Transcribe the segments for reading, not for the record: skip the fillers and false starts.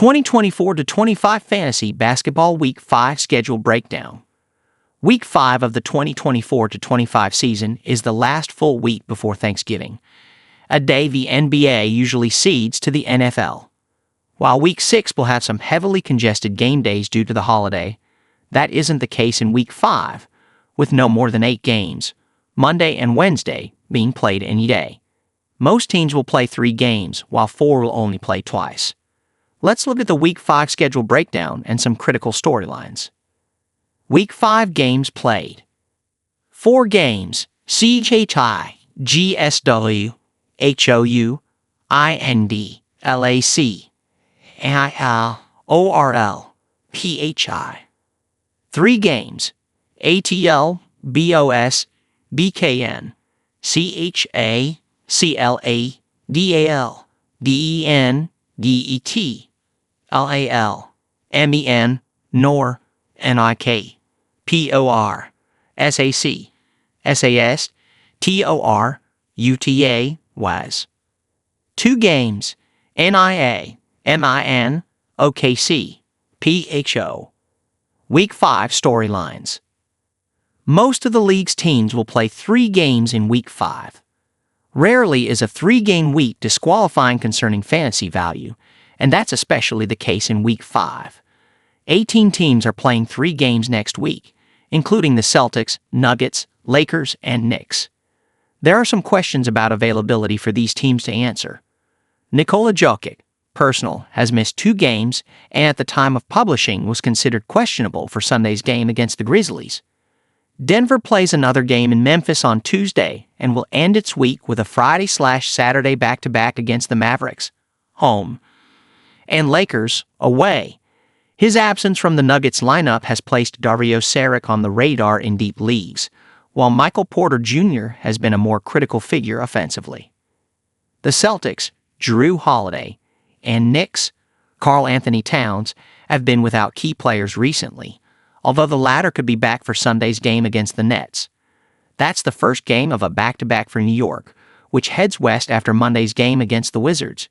2024-25 Fantasy Basketball Week 5 Schedule Breakdown. Week 5 of the 2024-25 season is the last full week before Thanksgiving, a day the NBA usually cedes to the NFL. While Week 6 will have some heavily congested game days due to the holiday, that isn't the case in Week 5, with no more than 8 games, Monday and Wednesday, being played any day. Most teams will play 3 games, while 4 will only play twice. Let's look at the Week 5 schedule breakdown and some critical storylines. Week 5 games played. 4 games: CHI, GSW, HOU, IND, LAC, AIL, ORL, PHI. 3 games: ATL, BOS, BKN, CHA, CLA, DAL, DEN, DET, LAL, MEN, NOR, NIK, POR, SAC, SAS, TOR, UTA, WAS. 2 games: NIA, MIN, OKC, PHO. Week 5 storylines. Most of the league's teams will play 3 games in Week 5. Rarely is a 3-game week disqualifying concerning fantasy value, and that's especially the case in Week 5. 18 teams are playing 3 games next week, including the Celtics, Nuggets, Lakers, and Knicks. There are some questions about availability for these teams to answer. Nikola Jokic, personal, has missed 2 games and at the time of publishing was considered questionable for Sunday's game against the Grizzlies. Denver plays another game in Memphis on Tuesday and will end its week with a Friday/Saturday back-to-back against the Mavericks, home, and Lakers, away. His absence from the Nuggets lineup has placed Dario Saric on the radar in deep leagues, while Michael Porter Jr. has been a more critical figure offensively. The Celtics, Jrue Holiday, and Knicks, Karl Anthony Towns, have been without key players recently, although the latter could be back for Sunday's game against the Nets. That's the first game of a back-to-back for New York, which heads west after Monday's game against the Wizards.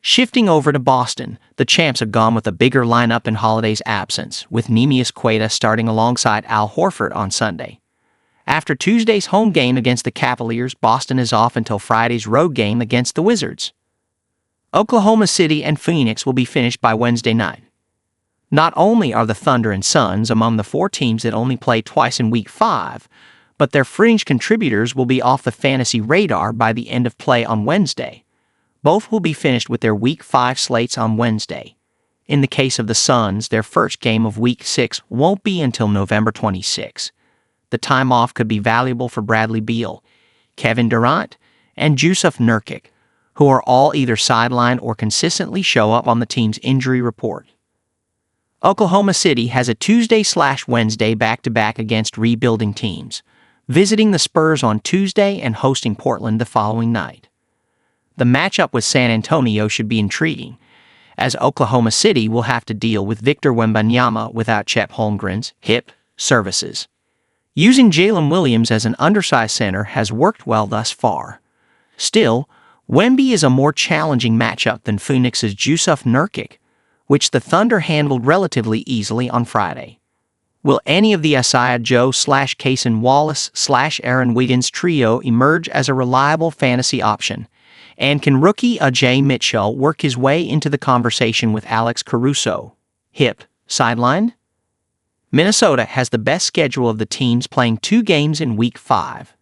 Shifting over to Boston, the champs have gone with a bigger lineup in Holiday's absence, with Neemias Queta starting alongside Al Horford on Sunday. After Tuesday's home game against the Cavaliers, Boston is off until Friday's road game against the Wizards. Oklahoma City and Phoenix will be finished by Wednesday night. Not only are the Thunder and Suns among the 4 teams that only play twice in Week 5, but their fringe contributors will be off the fantasy radar by the end of play on Wednesday. Both will be finished with their Week 5 slates on Wednesday. In the case of the Suns, their first game of Week 6 won't be until November 26. The time off could be valuable for Bradley Beal, Kevin Durant, and Jusuf Nurkic, who are all either sidelined or consistently show up on the team's injury report. Oklahoma City has a Tuesday/Wednesday back-to-back against rebuilding teams, visiting the Spurs on Tuesday and hosting Portland the following night. The matchup with San Antonio should be intriguing, as Oklahoma City will have to deal with Victor Wembanyama without Chet Holmgren's hip services. Using Jalen Williams as an undersized center has worked well thus far. Still, Wemby is a more challenging matchup than Phoenix's Jusuf Nurkic, which the Thunder handled relatively easily on Friday. Will any of the Isaiah Joe/Cason Wallace/Aaron Wiggins trio emerge as a reliable fantasy option? And can rookie Ajay Mitchell work his way into the conversation with Alex Caruso? Hip, sidelined? Minnesota has the best schedule of the teams playing 2 games in Week 5.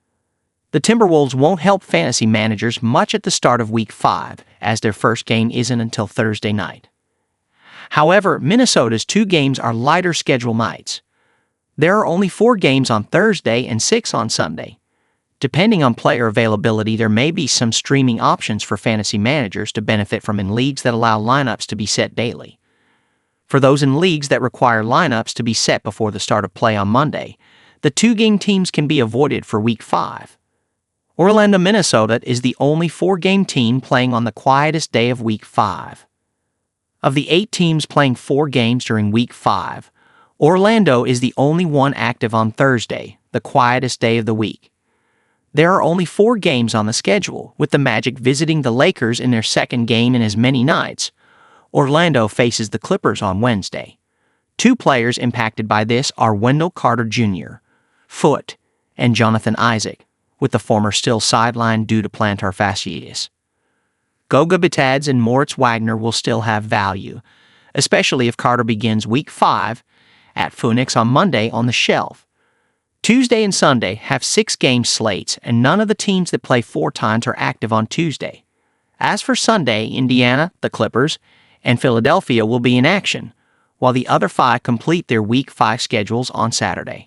The Timberwolves won't help fantasy managers much at the start of Week 5, as their first game isn't until Thursday night. However, Minnesota's 2 games are lighter schedule nights. There are only 4 games on Thursday and 6 on Sunday. Depending on player availability, there may be some streaming options for fantasy managers to benefit from in leagues that allow lineups to be set daily. For those in leagues that require lineups to be set before the start of play on Monday, the 2-game teams can be avoided for Week 5. Orlando, Minnesota is the only 4-game team playing on the quietest day of Week 5. Of the 8 teams playing 4 games during Week 5, Orlando is the only one active on Thursday, the quietest day of the week. There are only 4 games on the schedule, with the Magic visiting the Lakers in their second game in as many nights. Orlando faces the Clippers on Wednesday. Two players impacted by this are Wendell Carter Jr., foot, and Jonathan Isaac, with the former still sidelined due to plantar fasciitis. Goga Bitadze and Moritz Wagner will still have value, especially if Carter begins Week 5 at Phoenix on Monday on the shelf. Tuesday and Sunday have 6-game slates, and none of the teams that play 4 times are active on Tuesday. As for Sunday, Indiana, the Clippers, and Philadelphia will be in action, while the other 5 complete their Week 5 schedules on Saturday.